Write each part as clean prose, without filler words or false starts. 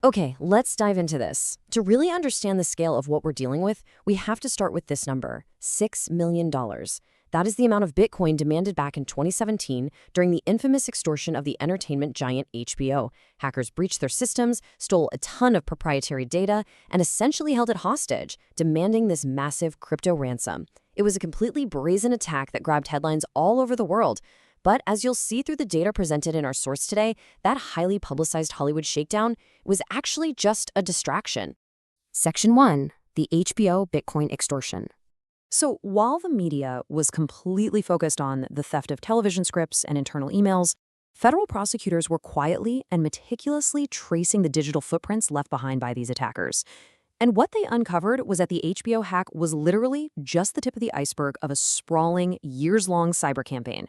Okay, let's dive into this. To really understand the scale of what we're dealing with, we have to start with this number, $6 million. That is the amount of Bitcoin demanded back in 2017 during the infamous extortion of the entertainment giant HBO. Hackers breached their systems, stole a ton of proprietary data, and essentially held it hostage, demanding this massive crypto ransom. It was a completely brazen attack that grabbed headlines all over the world. But as you'll see through the data presented in our source today, that highly publicized Hollywood shakedown was actually just a distraction. Section 1. The HBO Bitcoin Extortion. So while the media was completely focused on the theft of television scripts and internal emails, federal prosecutors were quietly and meticulously tracing the digital footprints left behind by these attackers. And what they uncovered was that the HBO hack was literally just the tip of the iceberg of a sprawling, years-long cyber campaign.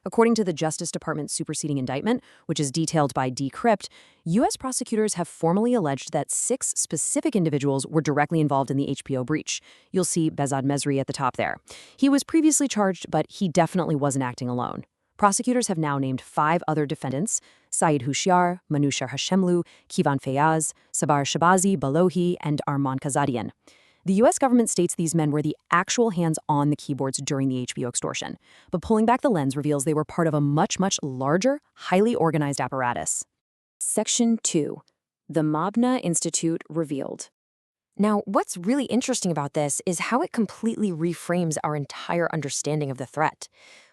According to the Justice Department's superseding indictment, which is detailed by Decrypt, U.S. prosecutors have formally alleged that 6 specific individuals were directly involved in the HBO breach. You'll see Behzad Mesri at the top there. He was previously charged, but he definitely wasn't acting alone. Prosecutors have now named 5 other defendants: Saeed Hushiar, Manoushar Hashemlu, Kivan Fayaz, Sabar Shabazi Balohi, and Arman Kazadian. The U.S. government states these men were the actual hands on the keyboards during the HBO extortion, but pulling back the lens reveals they were part of a much, much larger, highly organized apparatus. Section 2. The Mabna Institute Revealed. Now, what's really interesting about this is how it completely reframes our entire understanding of the threat.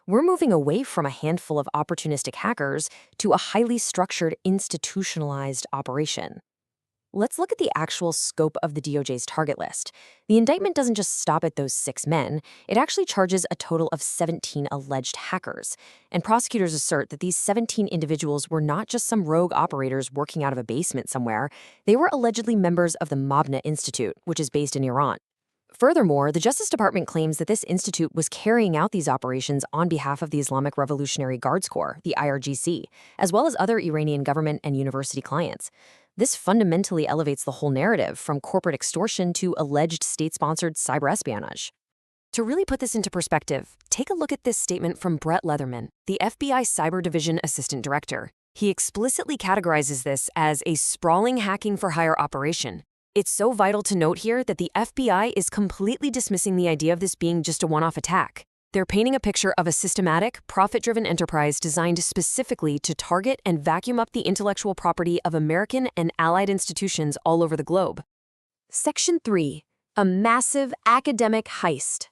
We're moving away from a handful of opportunistic hackers to a highly structured, institutionalized operation. Let's look at the actual scope of the DOJ's target list. The indictment doesn't just stop at those 6 men. It actually charges a total of 17 alleged hackers. And prosecutors assert that these 17 individuals were not just some rogue operators working out of a basement somewhere. They were allegedly members of the Mabna Institute, which is based in Iran. Furthermore, the Justice Department claims that this institute was carrying out these operations on behalf of the Islamic Revolutionary Guards Corps, the IRGC, as well as other Iranian government and university clients. This fundamentally elevates the whole narrative from corporate extortion to alleged state-sponsored cyber espionage. To really put this into perspective, take a look at this statement from Brett Leatherman, the FBI Cyber Division Assistant Director. He explicitly categorizes this as a sprawling hacking-for-hire operation. It's so vital to note here that the FBI is completely dismissing the idea of this being just a one-off attack. They're painting a picture of a systematic, profit-driven enterprise designed specifically to target and vacuum up the intellectual property of American and allied institutions all over the globe. Section 3. A massive academic heist.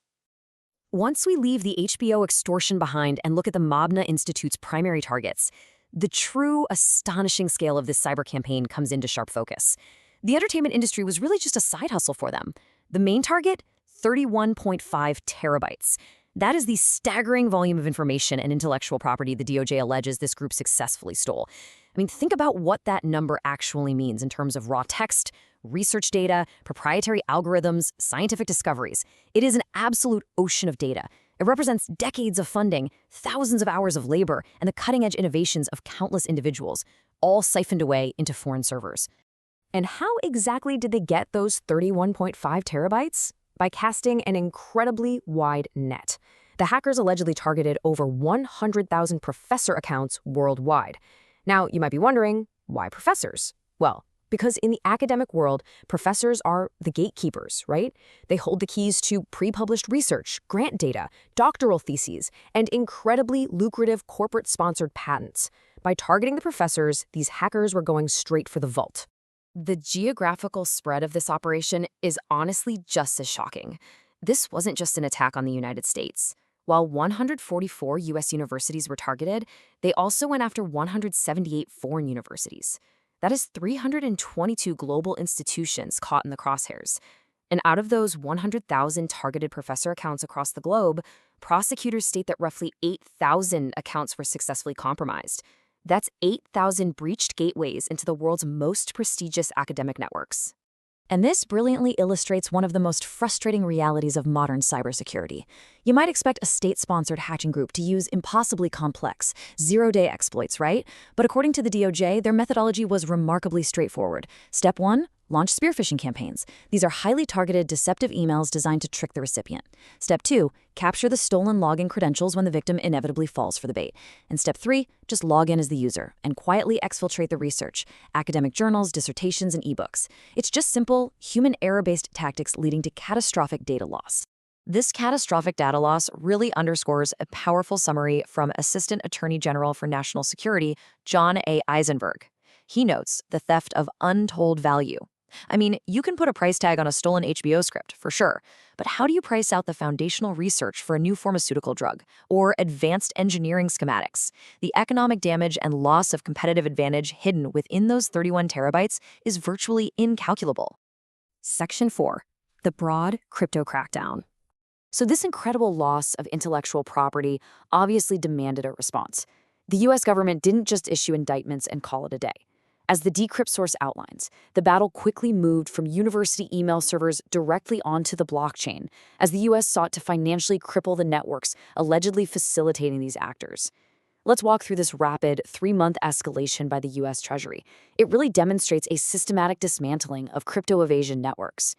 Once we leave the HBO extortion behind and look at the Mabna Institute's primary targets, the true, astonishing scale of this cyber campaign comes into sharp focus. The entertainment industry was really just a side hustle for them. The main target? 31.5 terabytes. That is the staggering volume of information and intellectual property the DOJ alleges this group successfully stole. I mean, think about what that number actually means in terms of raw text, research data, proprietary algorithms, scientific discoveries. It is an absolute ocean of data. It represents decades of funding, thousands of hours of labor, and the cutting-edge innovations of countless individuals, all siphoned away into foreign servers. And how exactly did they get those 31.5 terabytes? By casting an incredibly wide net. The hackers allegedly targeted over 100,000 professor accounts worldwide. Now, you might be wondering, why professors? Well, because in the academic world, professors are the gatekeepers, right? They hold the keys to pre-published research, grant data, doctoral theses, and incredibly lucrative corporate-sponsored patents. By targeting the professors, these hackers were going straight for the vault. The geographical spread of this operation is honestly just as shocking. This wasn't just an attack on the United States. While 144 U.S. universities were targeted, they also went after 178 foreign universities. That is 322 global institutions caught in the crosshairs. And out of those 100,000 targeted professor accounts across the globe, prosecutors state that roughly 8,000 accounts were successfully compromised. That's 8,000 breached gateways into the world's most prestigious academic networks. And this brilliantly illustrates one of the most frustrating realities of modern cybersecurity. You might expect a state-sponsored hacking group to use impossibly complex, zero-day exploits, right? But according to the DOJ, their methodology was remarkably straightforward. Step 1, Launch spear phishing campaigns. These are highly targeted, deceptive emails designed to trick the recipient. Step 2, capture the stolen login credentials when the victim inevitably falls for the bait. And step 3, just log in as the user and quietly exfiltrate the research, academic journals, dissertations, and ebooks. It's just simple, human error-based tactics leading to catastrophic data loss. This catastrophic data loss really underscores a powerful summary from Assistant Attorney General for National Security, John A. Eisenberg. He notes the theft of untold value. I mean, you can put a price tag on a stolen HBO script, for sure, but how do you price out the foundational research for a new pharmaceutical drug or advanced engineering schematics? The economic damage and loss of competitive advantage hidden within those 31 terabytes is virtually incalculable. Section 4. The broad crypto crackdown. So this incredible loss of intellectual property obviously demanded a response. The U.S. government didn't just issue indictments and call it a day. As the Decrypt source outlines, the battle quickly moved from university email servers directly onto the blockchain, as the U.S. sought to financially cripple the networks allegedly facilitating these actors. Let's walk through this rapid 3-month escalation by the U.S. Treasury. It really demonstrates a systematic dismantling of crypto evasion networks.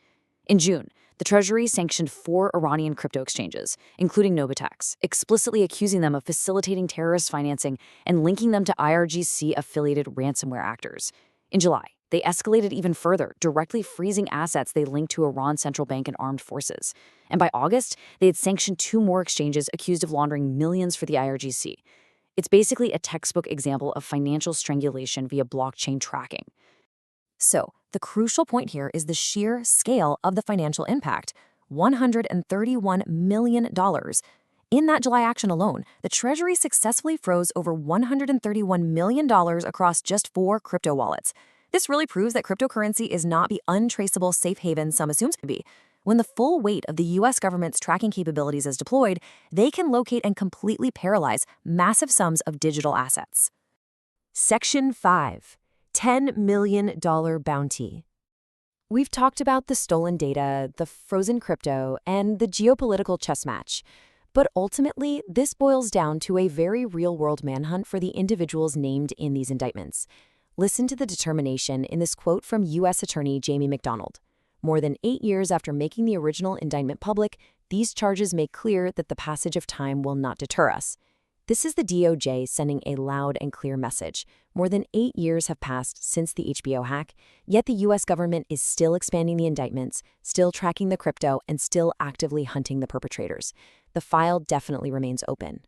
In June, the Treasury sanctioned 4 Iranian crypto exchanges, including Novitex, explicitly accusing them of facilitating terrorist financing and linking them to IRGC-affiliated ransomware actors. In July, they escalated even further, directly freezing assets they linked to Iran's central bank and armed forces. And by August, they had sanctioned 2 more exchanges accused of laundering millions for the IRGC. It's basically a textbook example of financial strangulation via blockchain tracking. So, the crucial point here is the sheer scale of the financial impact, $131 million. In that July action alone, the Treasury successfully froze over $131 million across just 4 crypto wallets. This really proves that cryptocurrency is not the untraceable safe haven some assume it to be. When the full weight of the U.S. government's tracking capabilities is deployed, they can locate and completely paralyze massive sums of digital assets. Section 5. $10 million bounty. We've talked about the stolen data, the frozen crypto, and the geopolitical chess match. But ultimately, this boils down to a very real-world manhunt for the individuals named in these indictments. Listen to the determination in this quote from U.S. Attorney Jamie McDonald. More than 8 years after making the original indictment public, these charges make clear that the passage of time will not deter us. This is the DOJ sending a loud and clear message. More than 8 years have passed since the HBO hack, yet the U.S. government is still expanding the indictments, still tracking the crypto, and still actively hunting the perpetrators. The file definitely remains open.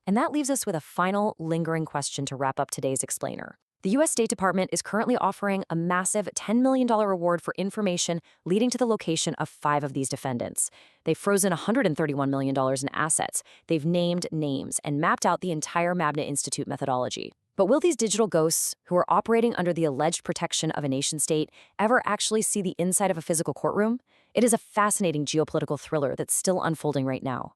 And that leaves us with a final, lingering question to wrap up today's explainer. The U.S. State Department is currently offering a massive $10 million reward for information leading to the location of 5 of these defendants. They've frozen $131 million in assets, they've named names, and mapped out the entire Mabna Institute methodology. But will these digital ghosts, who are operating under the alleged protection of a nation-state, ever actually see the inside of a physical courtroom? It is a fascinating geopolitical thriller that's still unfolding right now.